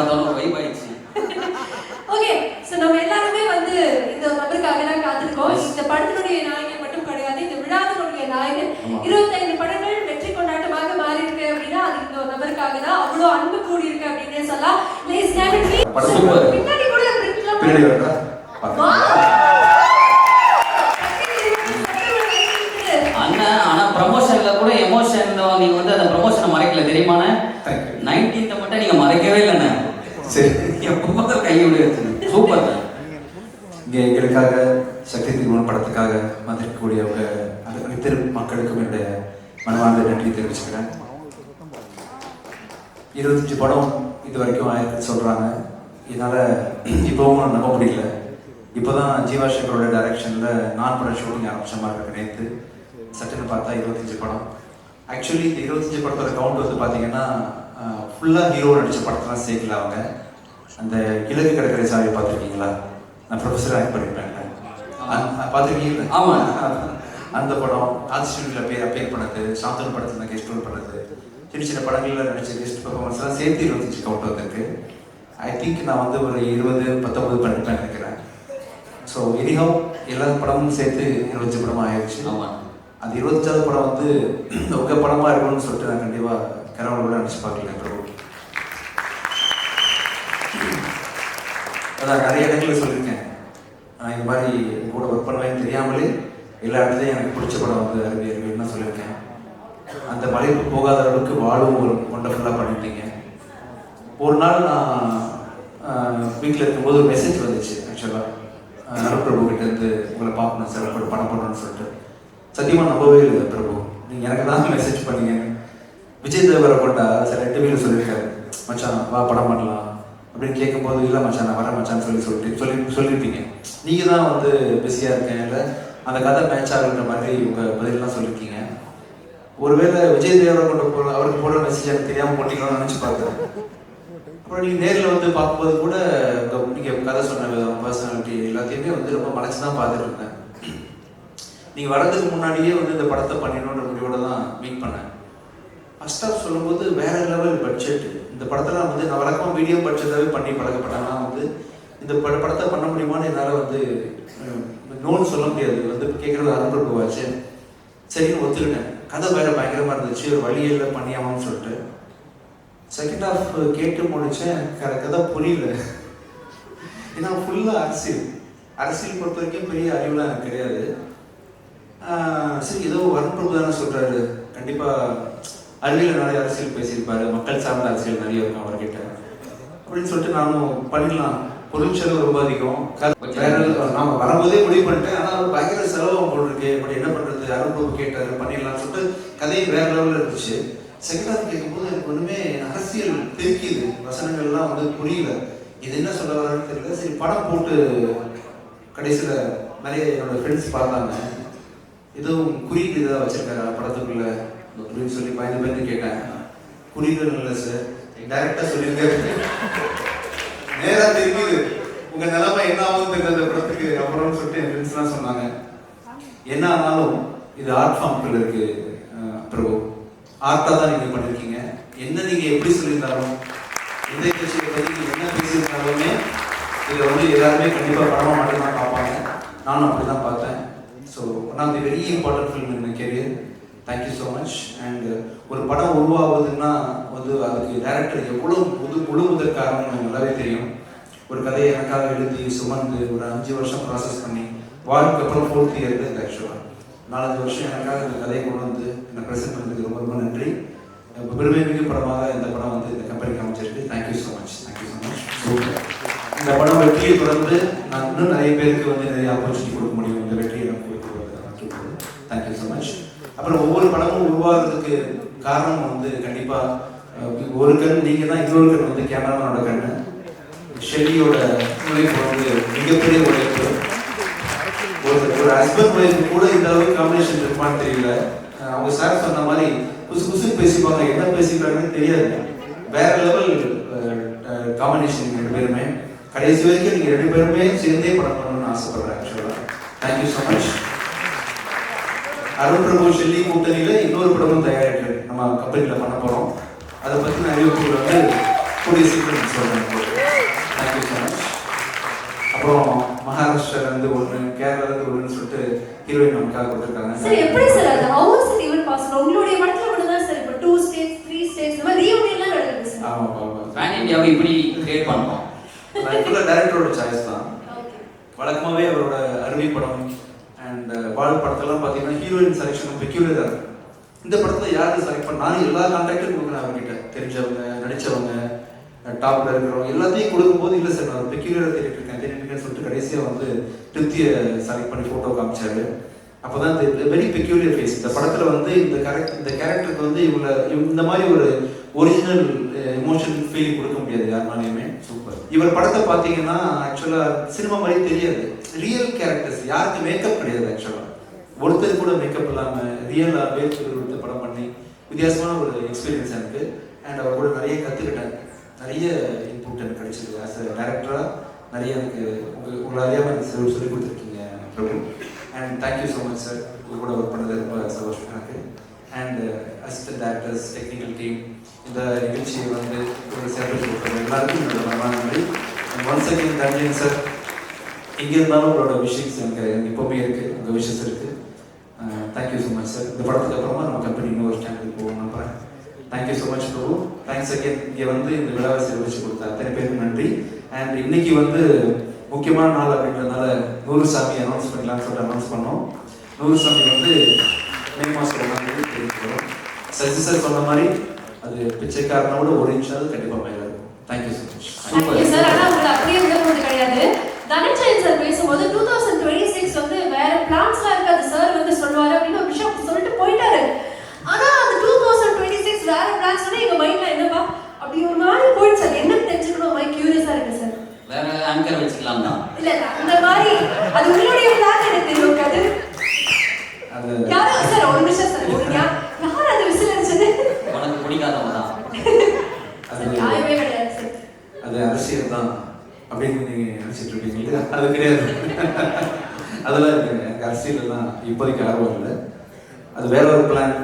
பார்த்தோம் வைப் ஆயிடுச்சு. Okay, so நம்ம எல்லாருமே வந்து இந்த நபருக்காக தான் காத்திருக்கோம். இந்த படத்தினுடைய நாயகன் மட்டும் கிடையாது, இந்த விழாவினுடைய நாயகன். 25 படங்கள் வெற்றி கொண்டாட்டமாக மாறி இருக்கு அப்படின்னா அது இந்த நபருக்காக தான். அவ்வளோ அன்பு கூடி இருக்கு அப்படின்னு சொல்லலாம். Please game it me. பின்னாடி கூட பிரிக்கலாம். பின்னாடி வரடா. அண்ணா ஆனா ப்ரமோஷன்ல கூட எமோஷன் நீங்க வந்து அந்த ப்ரமோஷனை மறைக்கல தெரியுமாண்ணே? 19th மட்டும் நீங்க மறைக்கவே இல்லைண்ணே. சரி, எப்போ கையை விட சூப்பர். இங்கே எங்களுக்காக சக்தி திருமணம் படத்துக்காக வந்திருக்கக்கூடியவங்க அனைத்து மக்களுக்கும் என்னுடைய மனமார்ந்த நன்றி தெரிவிச்சுக்கிறேன். 25 படம் இது வரைக்கும் ஆயிரத்து சொல்கிறாங்க. என்னால் இப்போவும் நம்ப முடியல. இப்போ தான் ஜீவா சங்கரோட டைரக்ஷனில் நான் படம் ஷூட்டிங் ஆரம்பிச்ச மாதிரி இருக்கு. நேற்று சட்டுன்னு பார்த்தா 25 படம். ஆக்சுவலி இந்த 25 படத்தோட கவுண்ட் வந்து பார்த்தீங்கன்னா ஃபுல்லாக ஹீரோ நடித்த படத்தெல்லாம் சேர்க்கல. அவங்க அந்த கிழக்கு கடற்கரை சாலை பார்த்துருக்கீங்களா? நான் ப்ரொஃபஸர் ஆக்ட் பண்ணியிருப்பேன். பார்த்துருக்கீங்களா? ஆமாம். அந்த படம் ஆதிஸ்டூடியில் அப்பேர் பண்ணது, சாந்தனு படத்தில் கெஸ்ட் ரோல் பண்ணது, சின்ன சின்ன படங்களில் நடிச்ச கெஸ்ட் பர்ஃபார்மன்ஸ்லாம் சேர்த்து 25 கவுண்ட் வந்திருக்கு. ஐ திங்க் நான் வந்து ஒரு 20-19 பண்ணிருப்பேன் நினைக்கிறேன். ஸோ எனிஹவ் எல்லா படமும் சேர்த்து 25 படமாக ஆயிடுச்சு. ஆமாம். அந்த 25வது படம் வந்து உங்கள் படமாக இருக்கணும்னு சொல்லிட்டு நான் கண்டிப்பாக கனவுல நினச்சி பார்க்கல. பிரபு அதான் நிறைய இடங்களில் சொல்லியிருக்கேன். நான் இந்த மாதிரி கூட ஒர்க் பண்ணுவேன்னு தெரியாமலே எல்லா இடத்துலையும் எனக்கு பிடிச்ச படம் வந்து அறிவியல் சொல்லியிருக்கேன். அந்த மலைக்கு போகாத அளவுக்கு வாழும் ஒரு ஒண்டர்ஃபுல்லாக பண்ணிட்டீங்க. ஒரு நாள் நான் வீட்டில் இருக்கும்போது ஒரு மெசேஜ் வந்துச்சு. ஆக்சுவலாக நரபிரபு கிட்டேருந்து உங்களை பார்க்கணும் சார், ஒரு படம் பண்ணணும்னு சொல்லிட்டு. சத்தியமாக நம்பவே இல்லை பிரபு, நீங்கள் எனக்கு தான் மெசேஜ் பண்ணீங்க. விஜய் தேவரை கொண்டா சில இன்டர்வியூவில் சொல்லியிருக்காரு, மச்சான் வா படம் பண்ணலாம் அப்படின்னு கேட்கும்போது, இல்லை மச்சான் நான் வரேன் மச்சான்னு சொல்லியிருப்பீங்க. நீங்கள் தான் வந்து பிஸியாக இருக்கேன், இல்லை அந்த கதை மேட்ச் ஆகுன்ற மாதிரி உங்கள் பதிலெலாம் சொல்லியிருக்கீங்க. ஒருவேளை விஜய் தேவரை கொண்டு அவருக்கு போடுற மெசேஜ் எனக்கு தெரியாமல் போட்டிக்கலாம்னு நினச்சி பார்த்தேன். அப்புறம் நீங்கள் நேரில் வந்து பார்க்கும்போது கூட நீங்கள் கதை சொன்ன விதம், பர்சனாலிட்டி எல்லாத்தையுமே வந்து ரொம்ப மனசு தான் பார்த்துட்டு இருந்தேன். நீங்கள் வரதுக்கு முன்னாடியே வந்து இந்த படத்தை பண்ணிடணுன்ற முடிவோட தான் மீட் பண்ணேன். ஃபர்ஸ்ட் ஆஃப் சொல்லும்போது வேற லெவல் பட்ஜெட். இந்த படத்தெல்லாம் வந்து நான் வழக்கமாக மீடியம் பட்ஜெட்டாகவே பண்ணி பழக்கப்பட்டேன்னா வந்து இந்த படத்தை பண்ண முடியுமான்னு என்னால் வந்து நோன்னு சொல்ல முடியாது. வந்து கேட்குறது அனுபவமாச்சு. சரின்னு ஒத்துக்கிட்டேன். கதை வேற பயங்கரமாக இருந்துச்சு, ஒரு வழியில் பண்ணியாமான்னு சொல்லிட்டு செகண்ட் ஹாஃப் கேட்டு முடித்தேன். கதை புரியல. ஏன்னா ஃபுல்லாக அரசியல் பொறுத்த வரைக்கும் பெரிய அறிவுலாம் எனக்கு கிடையாது. சரி ஏதோ வரப்பிரபு தானே சொல்கிறாரு, கண்டிப்பாக அறிவியல் நிறைய அரசியல் பேசியிருப்பாரு, மக்கள் சார்ந்த அரசியல் நிறைய இருக்கும் அவர்கிட்ட அப்படின்னு சொல்லிட்டு நானும் பண்ணிடலாம். பொருள் செலவு ரொம்ப அதிகம். நாம வரும்போதே முடிவு பண்ணிட்டேன். ஆனால் பயங்கர செலவு போட்டிருக்கு, பட் என்ன பண்ணுறது, அருள்பிரபு கேட்டார் பண்ணிடலாம்னு சொல்லிட்டு கதையை வேற லெவலில் இருந்துச்சு. செகண்ட் ஹாஃப் கேட்கும்போது எனக்கு ஒன்றுமே அரசியல் தெரிக்குது, வசனங்கள்லாம் வந்து புரியல, இது என்ன சொல்ல வரான்னு தெரியல. சரி படம் போட்டு கடைசியில் நிறைய என்னோட ஃப்ரெண்ட்ஸ் பார்த்தாங்க, எதுவும் குறியீடு இதாக வச்சிருக்காரா படத்துக்குள்ள அப்படின்னு சொல்லி பயந்து கேட்டேன். குறியீடுகள் இல்லை சார், டைரக்டாக சொல்லியிருக்காரு. நேராக தெரியுது உங்கள் நிலைமை என்ன ஆகும் தெரியுது அந்த படத்துக்கு அப்புறம்னு சொல்லிட்டு என் ஃப்ரெண்ட்ஸ்லாம் சொன்னாங்க. என்ன ஆனாலும் இது ஆர்ட் ஃபார்ம்குள்ள இருக்கு பிரபு, ஆர்ட்டாக தான் நீங்கள் பண்ணியிருக்கீங்க. என்ன நீங்கள் எப்படி சொல்லியிருந்தாலும், எந்த கட்சியை பற்றி நீங்கள் என்ன பேசியிருந்தாலுமே இதை வந்து எல்லாருமே கண்டிப்பாக படமாக மட்டும்தான் பார்ப்பாங்க. நானும் அப்படி தான் பார்த்தேன். So one of the very important film in my career. Thank you so much. And ஒரு படம் உருவாகுதுன்னா வந்து அதுக்கு டைரக்டர் எவ்வளோ முழு முதல் காரணம் எனக்கு நல்லாவே தெரியும். ஒரு கதையை எனக்காக எழுதி சுமந்து ஒரு 5 வருஷம் ப்ராசஸ் பண்ணி வாழ்க்கை அப்புறம் 4th இயர் இந்த ஆக்சுவலாக 4-5 வருஷம் எனக்காக இந்த கதையை கொண்டு வந்து என்னை ப்ரெசென்ட் பண்ணதுக்கு ரொம்ப ரொம்ப நன்றி. பெருமை மிகு படமாக இந்த படம் வந்து இந்த கம்பெனிக்கு அமைச்சிருக்கு. Thank you so much. இந்த படம் வெற்றியை தொடர்ந்து நான் இன்னும் நிறைய பேருக்கு வந்து நிறைய ஆப்பர்ச்சுனிட்டி கொடுக்க முடியும். இந்த வெற்றியை நான் கொடுக்குறது. Thank you so much. அப்புறம் ஒவ்வொரு படமும் உருவாகிறதுக்கு காரணம் வந்து கண்டிப்பாக ஒரு கண் நீங்கள் தான், இன்னொரு கண் வந்து கேமராமேனோட கண். ஷெல்லியோட உழைப்பு வந்து மிகப்பெரிய உழைப்பு. ஒரு ஹஸ்பண்ட் ஒய்ஃபு கூட இந்த அளவுக்கு காம்பினேஷன் இருப்பான்னு தெரியல. அவங்க சார் சொன்ன மாதிரி புதுசு பேசிப்பாங்க, என்ன பேசிக்கிறாங்கன்னு தெரியாது. வேற லெவல் காம்பினேஷன் 2 பேருமே. கடைசி வரைக்கும் நீங்கள் 2 பேருமே சேர்ந்தே படம் பண்ணணும்னு ஆசைப்படுறேன். ஆக்சுவலாக தேங்க்யூ ஸோ மச். அருள்பிரபு ஷெல்லி கூட்டணியில் இன்னொரு படமும் தயாரிட்டு நம்ம கம்பெனியில் பண்ண போகிறோம். அதை பற்றின அறிவிப்புகள் வந்து கூடிய சீக்கிரம் சொல்கிறேன். Thank you so much. அப்புறம் மகாராஷ்டிராலேருந்து ஒன்று, கேரளாலேருந்து ஒன்றுன்னு சொல்லிட்டு ஹீரோயின் நமக்காக கொடுத்துருக்காங்க. சார் எப்படி சார் அது how is it even possible? உங்களுடைய படத்துல மட்டும் தான் சார் இப்போ 2 states 3 states இந்த மாதிரி ரீயூனியன்லாம் நடக்குது சார். ஆமாம். பேன் இந்தியாவை இப்படி கிரியேட் பண்ணுறோம். ஃபுல்லாக டைரக்டரோட சாய்ஸ் தான். வழக்கமாகவே அவரோட அருவி படம் அண்ட் வாழ் படத்தெல்லாம் பார்த்தீங்கன்னா ஹீரோயின் செலெக்ஷன் பெக்யூலராக இருக்கும். இந்த படத்தில் யாரும் செலக்ட் பண்ண நானும் எல்லா கான்டாக்டும் கொடுக்குறேன் அவர்கிட்ட, தெரிஞ்சவங்க நடித்தவங்க டாப்ல இருக்கிறவங்க எல்லாத்தையும் கொடுக்கும்போது இல்லை சார் நான் பெக்யூலராக தேடிட்டு சொல்லிட்டு கடைசியாக வந்து திருப்தியை செலக்ட் பண்ணி ஃபோட்டோ காமிச்சாரு. அப்போ தான் வெரி பெக்யூலியர் ஃபேஸ். இந்த படத்தில் வந்து இந்த கேரக்டருக்கு வந்து இந்த மாதிரி ஒரு ஒரிஜினல் எமோஷன் ஃபீலிங் கொடுக்க முடியாது யாருனாலையுமே. சூப்பர். இவர் படத்தை பார்த்தீங்கன்னா ஆக்சுவலாக சினிமா மாதிரி தெரியாது. ரியல் கேரக்டர்ஸ், யாருக்கு மேக்கப் கிடையாது. ஆக்சுவலாக ஒருத்தர் கூட மேக்கப் இல்லாமல் ரியலாக வேர்த்து கொடுத்து படம் பண்ணி வித்தியாசமான ஒரு எக்ஸ்பீரியன்ஸ் எனக்கு. அண்ட் அவர் கூட நிறைய கற்றுக்கிட்டேன், நிறைய இன்புட் எனக்கு கிடைச்சிருக்கு. ஆஸ் அ டேரக்டராக நிறைய எனக்கு உங்களை அறியாமல் எனக்கு சொல்லி கொடுத்துருக்கீங்க Prabhu. And thank you so much sir. உங்கள் கூட ஒர்க் பண்ணது ரொம்ப சந்தோஷம் எனக்கு. And assistant directors, technical team, இந்த நிகழ்ச்சியை வந்து ஒரு சேவை கொடுக்குற எல்லாருக்கும் என்னோட மனமான நன்றி. அண்ட் ஒன்ஸ் அகேன் தஞ்சன் சார், எங்கே இருந்தாலும் உங்களோட விஷயஸ் எனக்கு எப்போவுமே இருக்குது, உங்கள் விஷயஸ் இருக்குது. Thank you so much sir. இந்த படத்துக்கு அப்புறமா நம்ம கம்பெனி இன்னொரு ஸ்டாண்டுக்கு போகணும் நம்புகிறேன். Thank you so much Prabhu. Thanks again. இங்கே வந்து இந்த விழாவை சிறப்பிச்சு கொடுத்த அத்தனை பேருக்கு நன்றி. அண்ட் இன்னைக்கு வந்து முக்கியமான நாள் அப்படின்றதுனால நூறுசாமி அனௌன்ஸ் பண்ணலாம்னு சொல்லிட்டு அனௌன்ஸ் பண்ணோம். நூறுசாமி வந்து மே மாதம் தெரிவிக்கிறோம். சசி சார் சொன்ன மாதிரி அது பிச்சைக்காரனோட ஒரு இன்ச்சாவது கண்டிப்பாக மேலே இருக்கும். Thank you so much. Super sir. ஆனால் உங்களை அப்படியே விடப்போது கிடையாது. தனஞ்சயன் சார் பேசும்போது 2026 வந்து வேற பிளான்ஸ்லாம் இருக்காது சார் வந்து சொல்லுவாரு அப்படின்னு ஒரு விஷயம் சொல்லிட்டு போயிட்டாரு. ஆனா அந்த 2026 வேற பிளான்ஸ் வந்து எங்க மைண்ட்ல என்னப்பா அப்படி ஒரு மாதிரி போயிடுச்சு. சார் என்ன தெரிஞ்சுக்கணும் மாதிரி கியூரியஸா இருக்கு சார். வேற ஆங்கர் வச்சுக்கலாம் தான். இல்ல அந்த மாதிரி அது உங்களுடைய பிளான் எனக்கு தெரியாது. யாரோ சார் ஒரு நிமிஷம் சார் யார் அந்த விசில் அடிச்சது? உனக்கு பிடிக்காதவங்க தான். அது நியாயமே கிடையாது சார். அது அரசியல் தான் அப்படின்னு நீங்கள் நினச்சிட்டு இருக்கீங்க. அது கிடையாது. அதெல்லாம் இருக்குங்க. எனக்கு அரசியல்லாம் இப்போதைக்கு ஆர்வம் இல்லை. அது வேற ஒரு பிளான்.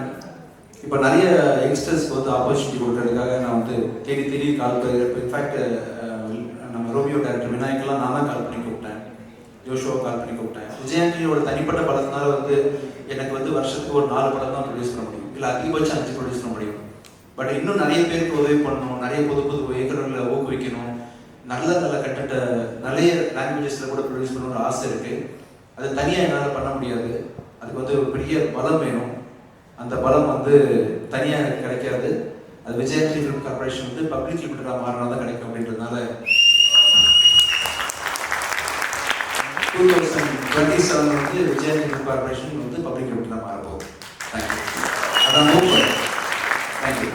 இப்போ நிறைய யங்ஸ்டர்ஸ்க்கு வந்து ஆப்பர்ச்சுனிட்டி கொடுக்கறதுக்காக நான் வந்து தேடி கால் பண்ணி, இன்ஃபேக்ட் நம்ம ரோமியோ டேரக்டர் விநாயகெல்லாம் நான் தான் கால் பண்ணி கூப்பிட்டேன், யோஷோவை கால் பண்ணி கூப்பிட்டேன். விஜயாண்டியோட தனிப்பட்ட பலத்தினால வந்து எனக்கு வந்து வருஷத்துக்கு ஒரு 4 படம் தான் ப்ரொடியூஸ் பண்ண முடியும், இல்லை அதிகபட்சம் 5 ப்ரொடியூஸ் பண்ண முடியும். பட் இன்னும் நிறைய பேருக்கு உதவி பண்ணணும், நிறைய புது இயக்குநர்களை ஊக்குவிக்கணும், நல்ல கண்டென்ட்டை நிறைய லாங்குவேஜஸில் கூட ப்ரொடியூஸ் பண்ணணும்னு ஆசை இருக்குது. அது தனியாக என்னால் பண்ண முடியாது. அதுக்கு வந்து ஒரு பெரிய பலம் வேணும். அந்த பலம் வந்து தனியாக எனக்கு கிடைக்காது. அது விஜயாண்டி ஃபிலிம் கார்பரேஷன் வந்து பப்ளிக் லிமிட்டடாக மாறினா தான் கிடைக்கும். அப்படின்றதுனால 2027 வந்து விஜயாண்டி ஃபிலிம் கார்பரேஷன் வந்து பப்ளிக் லிமிட்டடாக மாறப்போகுது. தேங்க்யூ. அதான் thank you.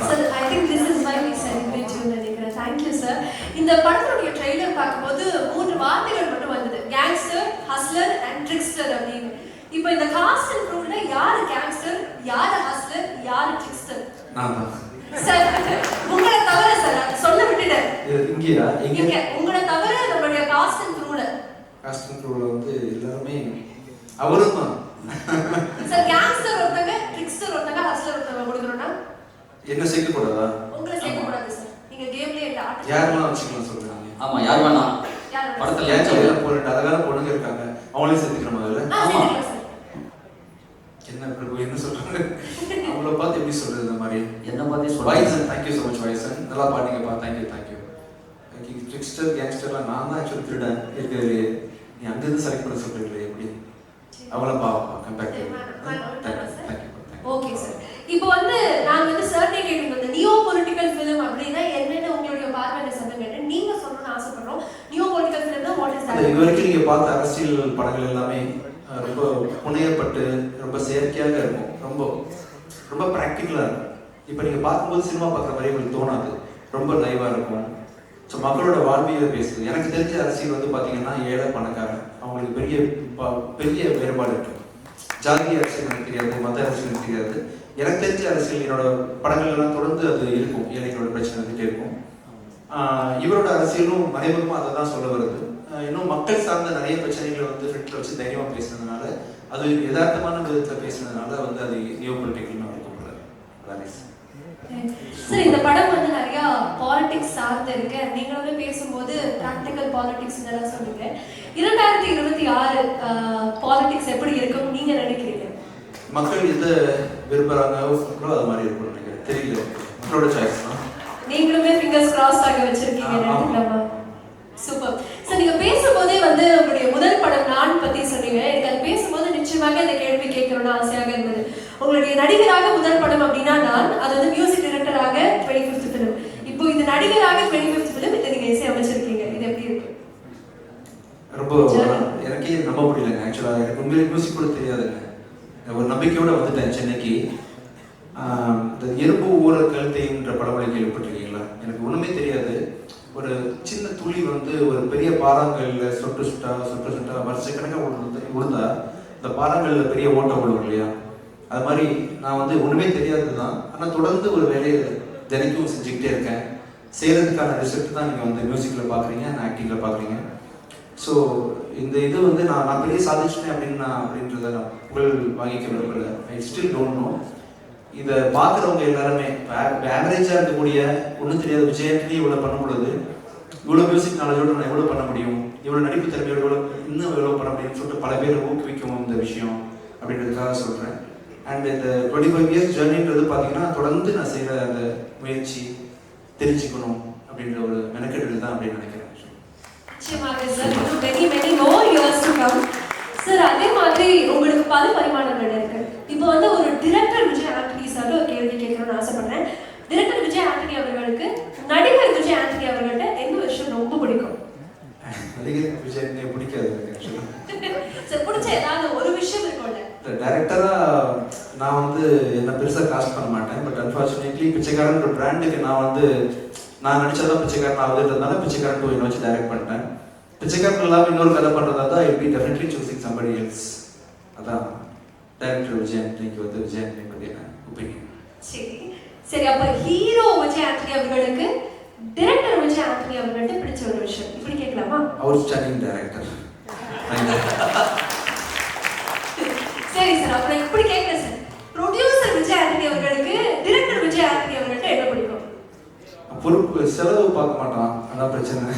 Sir, I think this is why we celebrate you நினைக்கிறேன். Thank you sir. இந்த படத்துடைய ட்ரெய்லர் பார்க்கும்போது 3 வார்த்தைகள் மட்டும் வந்தது, கேங்ஸ்டர், ஹஸ்லர் அண்ட் ட்ரிக்ஸ்டர் அப்படின்னு. இப்போ இந்த காஸ்ட் அண்ட் க்ரூல யாரு கேங்ஸ்டர், யாரு ஹஸ்லர், யாரு ட்ரிக்ஸ்டர்? நான் தான் சார். உங்களை தவிர சார் நான் சொல்ல விட்டுட்டேன். இங்க உங்களை தவிர நம்மளுடைய காஸ்ட் அண்ட் க்ரூல வந்து எல்லாருமே அவரும் தான். சார் கேங்ஸ்டர் ஒருத்தங்க, ட்ரிக்ஸ்டர் ஒருத்தங்க, ஹஸ்லர் ஒருத்தங்க கொடுக்கறோம்னா என்ன சேர்க்க கூடாதா? உங்களை சேர்க்க கூடாது சார். நீங்க கேம்லயே இல்ல ஆர்ட் யாரெல்லாம் வச்சுக்கலாம் சொல்றாங்க. ஆமா, யார் வேணா படத்துல ஏன் போறேன் அழகான பொண்ணுங்க இருக்காங்க, அவங்களையும் சேர்த்துக்கணும் முதல்ல. ஆமா என்ன பிரபு என்ன சொல்றாங்க, அவங்கள பார்த்து எப்படி சொல்றது? இந்த மாதிரி என்ன பார்த்து சொல்றாங்க. வாய்ஸன் தேங்க்யூ ஸோ மச். வாய்ஸன் நல்லா பாட்டீங்கப்பா. தேங்க்யூ. ட்ரிக்ஸ்டர் கேங்ஸ்டர்லாம் நான் தான் ஆக்சுவலி திருடன் இருக்கிறது. நீ அங்கிருந்து செலக்ட் பண்ண சொல்றீங்களே எப்படி? அவங்கள கம்பேக்ட் ஓகே சார். இப்போ வந்து நாங்க வந்து சர்டே கேட்டிங்க அந்த நியோ பொலிட்டிக்கல் ஃபிலிம் அப்படினா என்னன்னு உங்களுடைய பார்வையில சொல்லுங்க. நீங்க சொல்லணும்னு ஆசைப்படுறோம். நியோ பொலிட்டிக்கல் ஃபிலிம்னா வாட் இஸ் தட்? இதுவரைக்கும் நீங்க பார்த்த அரசியல் படங்கள் எல்லாமே ரொம்ப புனையப்பட்டு ரொம்ப செயற்கையாக இருக்கும், ரொம்ப ப்ராக்டிக்கலாக இருக்கும். இப்போ நீங்கள் பார்க்கும்போது சினிமா பார்க்குற மாதிரி உங்களுக்கு தோணாது, ரொம்ப லைவாக இருக்கும். ஸோ மக்களோட வாழ்வியலை பேசுது. எனக்கு தெரிஞ்ச அரசியல் வந்து பார்த்தீங்கன்னா ஏழை பணக்காரன் அவங்களுக்கு பெரிய வேறுபாடு இருக்கு. ஜாதி அரசியல் எனக்கு தெரியாது, மத அரசியல் எனக்கு தெரியாது. எனக்கு தெரிஞ்ச அரசியல் என்னோட படங்கள் எல்லாம் தொடர்ந்து அது இருக்கும், ஏழைகளோட பிரச்சனை வந்துட்டே இருக்கும். இவரோட அரசியலும் மறைமுகமாக அதை தான் சொல்ல வருது. இன்னும் மக்கள் சார்ந்த நிறைய பிரச்சனைகளை வந்து ஃப்ரெண்ட்ல வச்சு தைரியமாக பேசுனதுனால, அது யதார்த்தமான விதத்தில் பேசுனதுனால வந்து அது நியோ பொலிட்டிக்கல்னு அவர் கூப்பிடுறாரு. சார் இந்த படம் வந்து நிறைய பாலிடிக்ஸ் சார்ந்து இருக்கு. நீங்க வந்து பேசும்போது பிராக்டிக்கல் பாலிடிக்ஸ் இதெல்லாம் சொன்னீங்க. 2026 பாலிடிக்ஸ் எப்படி இருக்கும் நீங்க நினைக்கிறீங்க? மக்கள் எதை விரும்புறாங்க அது மாதிரி இருக்கும் நினைக்கிறேன். தெரியல, மக்களோட சாய்ஸ் தான். நீங்களுமே ஃபிங்கர்ஸ் கிராஸ் ஆக வச்சிருக்கீங்க நினைக்கலாமா? Super sir. நீங்க பேசும்போதே வந்து உங்களுடைய முதல் படம் நான் பத்தி சொன்னீங்க. எனக்கு அது பேசும்போது நிச்சயமாக இந்த கேள்வி கேட்கணும்னு ஆசையாக இருந்தது. உங்களுடைய நடிகராக முதல் படம் அப்படின்னா நான், அது வந்து மியூசிக் டைரக்டராக 25th ஃபிலிம். இப்போ இந்த நடிகராக 25th ஃபிலிம் இதை நீங்க இசை அமைச்சிருக்கீங்க. இது எப்படி இருக்கு? ரொம்ப எனக்கே நம்ப முடியலங்க. ஆக்சுவலாக எனக்கு உண்மையிலே மியூசிக் கூட தெரியாதுங்க. ஒரு நம்பிக்கையோட வந்துட்டேன் சென்னைக்கு. இந்த எறும்பு ஊற கழுத்தைன்ற படமொழி கேள்விப்பட்டிருக்கீங்களா? எனக்கு ஒன்றுமே தெரியாது. ஒரு சின்ன துளி வந்து ஒரு பெரிய பாறாங்கல்ல சொட்டு சுட்டா வருஷக்கணக்காக விழுந்தா இந்த பாறாங்கல்ல பெரிய ஓட்டம் விழுவும் இல்லையா? அது மாதிரி நான் வந்து ஒன்றுமே தெரியாது தான். ஆனால் தொடர்ந்து ஒரு வேலையை தினைக்கும் செஞ்சுக்கிட்டே இருக்கேன். செய்கிறதுக்கான ரிசல்ட் தான் நீங்கள் வந்து மியூசிக்கில் பார்க்குறீங்க, நான் ஆக்டிங்கில் பார்க்குறீங்க. ஸோ இந்த இது வந்து நான் பெரிய சாதிச்சிட்டேன் அப்படின்றத நான் புகழ் வாங்கிக்க விரும்பல. I still don't know. இதை பார்க்குறவங்க எல்லாருமே ஆவரேஜாக இருக்கக்கூடிய ஒன்றும் தெரியாத விஜயாண்டி இவ்வளோ பண்ண முடியாது, இவ்வளோ மியூசிக் நாலேஜோட நான் எவ்வளோ பண்ண முடியும், இவ்வளோ நடிப்பு திறமையோட இன்னும் எவ்வளோ பண்ண முடியும்னு சொல்லிட்டு பல பேர் ஊக்குவிக்கும் இந்த விஷயம் அப்படின்றதுக்காக சொல்கிறேன். அண்ட் இந்த 25 இயர்ஸ் ஜேர்னின்றது பார்த்தீங்கன்னா தொடர்ந்து நான் செய்கிற அந்த முயற்சி தெரிஞ்சுக்கணும் அப்படின்ற ஒரு மெனக்கெடுதல் தான் அப்படின்னு நினைக்கிறேன். நிச்சயமாக sir. many more years to come. Sir அதே மாதிரி உங்களுக்கு பல பரிமாணங்கள் இருக்கு. இப்போ வந்து ஒரு டிரெக்டர் விஜய் ஆண்டனி சார் ஒரு கேள்வி கேட்கணும்னு ஆசைப்படுறேன். டிரெக்டர் விஜய் ஆண்டனி அவர்களுக்கு நடிகர் விஜய் ஆண்டனி அவர்கள்ட்ட எந்த விஷயம் ரொம்ப பிடிக்கும்? நடிகர் விஜய் என்ன பிடிக்காது சார். பிடிச்ச ஏதாவது ஒரு விஷயம் இருக்கும்ல? டைரக்டரா நான் வந்து என்ன பெருசாக காஸ்ட் பண்ண மாட்டேன். பட் அன்ஃபார்ச்சுனேட்லி பிச்சைக்காரன்ற பிராண்டுக்கு நான் நடிச்சதான் பிச்சைக்காரன் ஆகுதுன்றதுனால பிச்சைக்காரன் 2 வச்சு டைரக்ட் பண்ணிட்டேன். பிச்சைக்காரன் இல்லாமல் இன்னொரு கதை பண்ணுறதா தான் I be definitely choosing somebody else. அதான் டைரக்டர் விஜய் ஆண்டனிக்கு வந்து விஜய் ஆண்டனி பற்றின ஒப்பீனியன். சரி அப்ப ஹீரோ விஜய் ஆண்டனி அவர்களுக்கு டைரக்டர் விஜய் ஆண்டனி அவர்கள்ட்ட பிடிச்ச ஒரு விஷயம் இப்படி கேட்கலாமா? Outstanding director. சரி சார். அப்புறம் இப்படி கேட்கிறேன் சார். ப்ரொடியூசர் விஜய் ஆண்டனி அவர்களுக்கு டைரக்டர் விஜய் ஆண்டனி அவர்கள்ட்ட என்ன பிடிக்கும்? பொறுப்பு செலவு பார்க்க மாட்டான், அதான் பிரச்சனை.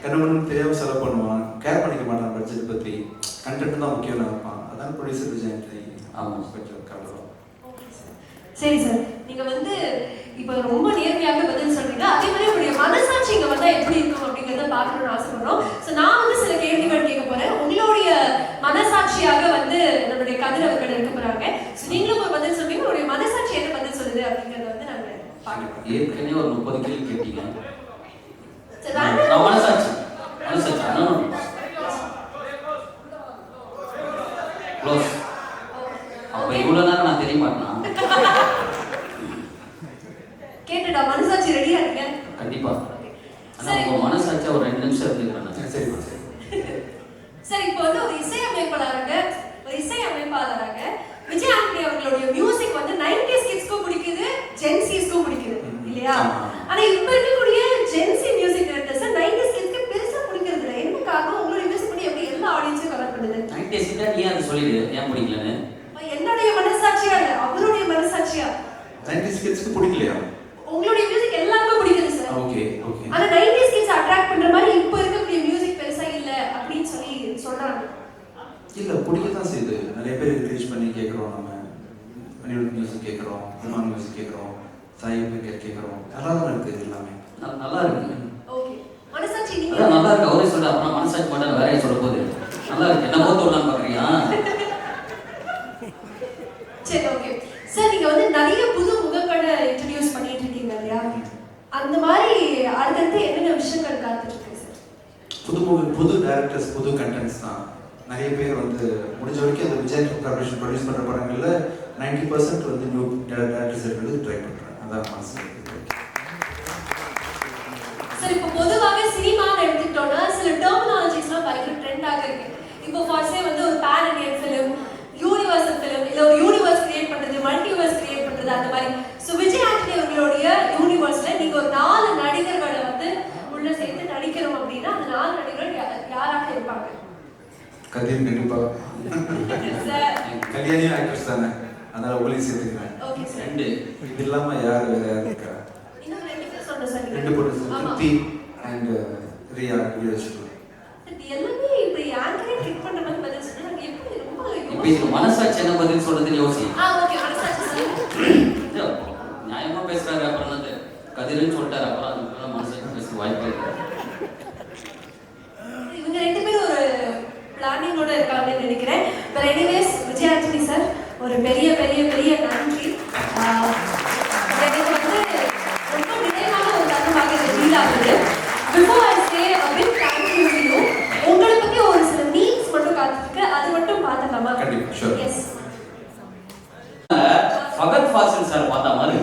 என்ன பண்ணணும் தெரியாமல் செலவு பண்ணுவான், கேர் பண்ணிக்க மாட்டான் பட்ஜெட் பற்றி. கண்டென்ட் தான் முக்கியம் நினைப்பான். அதான் ப்ரொடியூசர் விஜய் ஆண்டனி. ஆமாம், கொஞ்சம் கவலை. சரி சார். நீங்க வந்து இப்போ ரொம்ப நேர்மையாக பதில் சொல்றீங்க. அதே மாதிரி உங்களுடைய மனசாட்சி இங்க வந்தா எப்படி இருக்கும் அப்படிங்கறத பார்க்கணும்னு ஆசைப்படுறோம். ஸோ நான் வந்து சில கேள்விகள் கேட்க போறேன். உங்களுடைய மனசாட்சியாக வந்து நம்மளுடைய கதிர் அவர்கள் இருக்க போறாங்க. ஸோ நீங்களும் ஒரு பதில் சொல்றீங்க. உங்களுடைய மனசாட்சி என்ன பதில் சொல்லுது அப்படிங்கறத வந்து நாங்க பார்க்கலாம். ஏற்கனவே ஒரு 30 கேள்வி கேட்டீங்க. சரி, நான் மனசாட்சி க்ளோஸ். அப்ப இவ்வளவு நேரம் நான் தெரிய மாட்டேனா? கேட்டுடா. மனசாட்சி ரெடியா இருக்க? கண்டிப்பா. ஆனா உங்க மனசாட்சி ஒரு 2 நிமிஷம் இருந்துக்கிறேன். சரி சரி. இப்போ வந்து ஒரு இசையமைப்பாளராக விஜய் ஆண்டனி அவர்களுடைய மியூசிக் வந்து 90s கிட்ஸ்க்கும் பிடிக்குது, ஜென் சிஸ்க்கும் பிடிக்குது இல்லையா? ஆனா இப்ப இருக்கக்கூடிய gen Z music directors 90s கிட்ஸ்க்கு பெருசா பிடிக்கிறது இல்லை. என்ன காரணம்? உங்களுடைய மியூசிக் பண்ணி எப்படி எல்லா ஆடியன்ஸையும் கவர் பண்ணுது? 90s கிட்ட நீ அதை சொல்லிடு, ஏன் பிடிக்கலன்னு. என்னுடைய மனசாட்சியா இல்ல, அவருடைய மனசாட்சியா? 90s கிட்ஸ்க்கு பிடிக்கலையா? உங்களுடைய மியூசிக் எல்லாருக்கும் பிடிக்குது சார். ஓகே. ஆனா 90s கிட்ஸ் அட்ராக்ட் பண்ற மாதிரி இப்ப இருக்கக்கூடிய மியூசிக் பெருசா இல்ல அப்படின்னு சொல்லி சொல்றாங்க. இல்லை, பிடிக்கத்தான் செய்யுது. நிறைய பேர் என்கரேஜ் பண்ணி கேட்குறோம். நம்ம அனிருத் மியூசிக் கேட்குறோம், ஹிமான் மியூசிக் கேட்குறோம், சாய் வெங்கட் கேட்குறோம். நல்லா தான் இருக்குது, எல்லாமே நல்லா இருக்கு. ஓகே. மனசாட்சி நீங்க அதான் நல்லா இருக்கு. அவரே சொல்ற அப்புறம் மனசாட்சி மட்டும் வேற சொல்ல போகுது. நல்லா இருக்கு. என்ன போட்டு விடலாம் பாக்குறியா? சரி, ஓகே சார். நீங்க வந்து நிறைய புது முகங்களை இன்ட்ரோடியூஸ் பண்ணிட்டு இருக்கீங்க இல்லையா? அந்த மாதிரி அடுத்தடுத்து என்னென்ன விஷயங்கள் காத்துட்டு இருக்கு சார்? புது டைரக்டர்ஸ், புது கண்டென்ட்ஸ் தான். நிறைய பேர் வந்து முடிஞ்ச வரைக்கும் அந்த விஜய் கார்பரேஷன் ப்ரொடியூஸ் பண்ணுற படங்களில் 90% வந்து நியூ டைரக்டர்ஸ் எடுத்து ட்ரை பண்ணுறேன். அதான் மனசு. சார் இப்போ பொதுவாகவே சினிமான்னு எடுத்துக்கிட்டோம்னா சில டெர்மினாலஜிஸ்லாம் பயங்கர ட்ரெண்டாக இருக்கு. இப்போ ஃபார்ஸே வந்து ஒரு pan Indian film, universal film, இல்லை ஒரு யூனிவர்ஸ் கிரியேட் பண்ணுறது, மல்டிவர்ஸ் கிரியேட் பண்ணுறது, அந்த மாதிரி. ஸோ விஜய் ஆண்டனி அவர்களுடைய யூனிவர்ஸில் நீங்கள் ஒரு 4 நடிகர்களை வந்து உள்ள சேர்த்து நடிக்கணும் அப்படின்னா அந்த 4 நடிகர்கள் யாராக இருப்பாங்க? கதிர் கண்டிப்பாக. கல்யாணி ஆக்ட்ரஸ் தானே, அதனால உங்களையும் சேர்த்துக்கிறேன். Okay sir. ரெண்டு. இது இல்லாம யார் வேற யார் இருக்கா? இன்னும் ரெண்டு பேர் சொன்னேன் சார். ரெண்டு பொண்ணு திருப்தி அண்ட் ரியா வச்சுக்கலாம். இது எல்லாமே இப்படி ஆங்கரே ட்ரிக் பண்ற மாதிரி பதில் சொன்னா நாங்க எப்படி ரொம்ப இப்போ இதுக்கு மனசாட்சி என்ன பதில் சொல்றதுன்னு யோசி. ஓகே மனசாட்சி சார். நியாயமா பேசுறாரு, அப்புறம் வந்து கதிரன்னு சொல்லிட்டாரு, அப்புறம் அதுக்கு மனசாட்சி பேச வாய்ப்பே இல்லை. இவங்க ரெண்டு பேரும் ஒரு பிளானிங்கோட இருக்காங்கன்னு நினைக்கிறேன். But anyways Vijay Antony sir ஒரு பெரிய பெரிய பெரிய நன்றி. எனக்கு வந்து ரொம்ப நிறைவான ஒரு தருணமாக இது ஃபீல் ஆகுது. Before I say a big thank you to you, உங்களை பத்தி ஒரு சில மீம்ஸ் மட்டும் காத்துருக்கு, அது மட்டும் பார்த்துக்கலாமா? கண்டிப்பா, sure. Yes. Fahadh Faasil sir பார்த்த மாதிரி.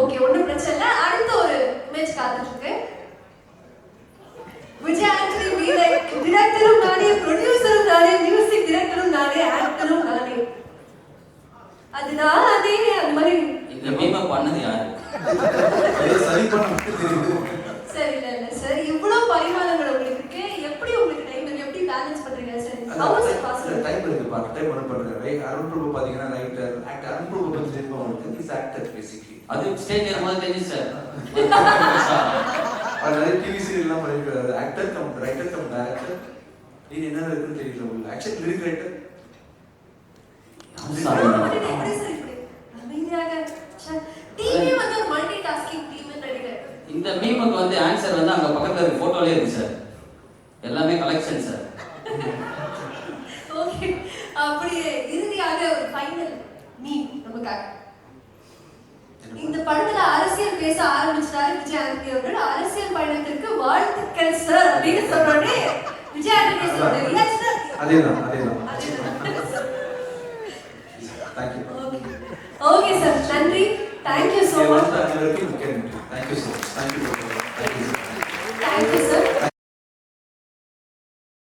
ஓகே, ஒன்றும் பிரச்சனை இல்லை. அடுத்த ஒரு இமேஜ் காத்துட்டு இருக்கு. விஜய் ஆண்டனி டிரெக்டரும் நானே, ப்ரொடியூசரும் நானே, மியூசிக் டிரெக்டரும் நானே, ஆக்டரும் நானே. அதுதான் அதே அந்த மாதிரி. இந்த மீமை பண்ணது யாரு? சரி பண்ண தெரியுது. சரி இல்ல இல்ல சார், இவ்வளவு பரிமாணங்கள் உங்களுக்கு இருக்கு, எப்படி உங்களுக்கு டைம் இருக்கு, எப்படி பேலன்ஸ் பண்றீங்க sir? how is it possible? Time இருக்கு, பார்ட் டைம் ஒர்க் பண்றேன். ரைட், அருண் பிரபு பாத்தீங்கன்னா ரைட்டர், ஆக்டர். அருண் பிரபு பத்தி தெரியுமா உங்களுக்கு? Is actor basically. அது ஸ்டேஜ் ஏறும்போது தெரிஞ்சு சார். அதனால டிவி சீரியல் எல்லாம் பண்ணிருக்காரு. Actor come writer cum director. இது என்ன இருக்குன்னு தெரியல உங்களுக்கு. Actually lyric writer. எப்படி சார் இப்படி அமைதியாக டீமே வந்து ஒரு மல்டி டாஸ்கிங் டீம் நினைக்கிறேன். இந்த மீமுக்கு வந்து ஆன்சர் வந்து அங்க பக்கத்துல இருக்க போட்டோலயே இருக்கு சார். எல்லாமே கலெக்ஷன் சார். ஓகே, அப்படியே இறுதியாக ஒரு ஃபைனல் மீம் நமக்காக. இந்த படத்துல அரசியல் பேச ஆரம்பிச்சிட்டாரு விஜய் ஆண்டனி அவர்கள். அரசியல் பயணத்திற்கு வாழ்த்துக்கள் சார் அப்படின்னு சொன்னோடனே விஜய் ஆண்டனி சாரோட ரியாக்ஷன் அதேதான். தேங்க்யூ. ஓகே சார், நன்றி. Thank you so much. Thank you so much. Thank you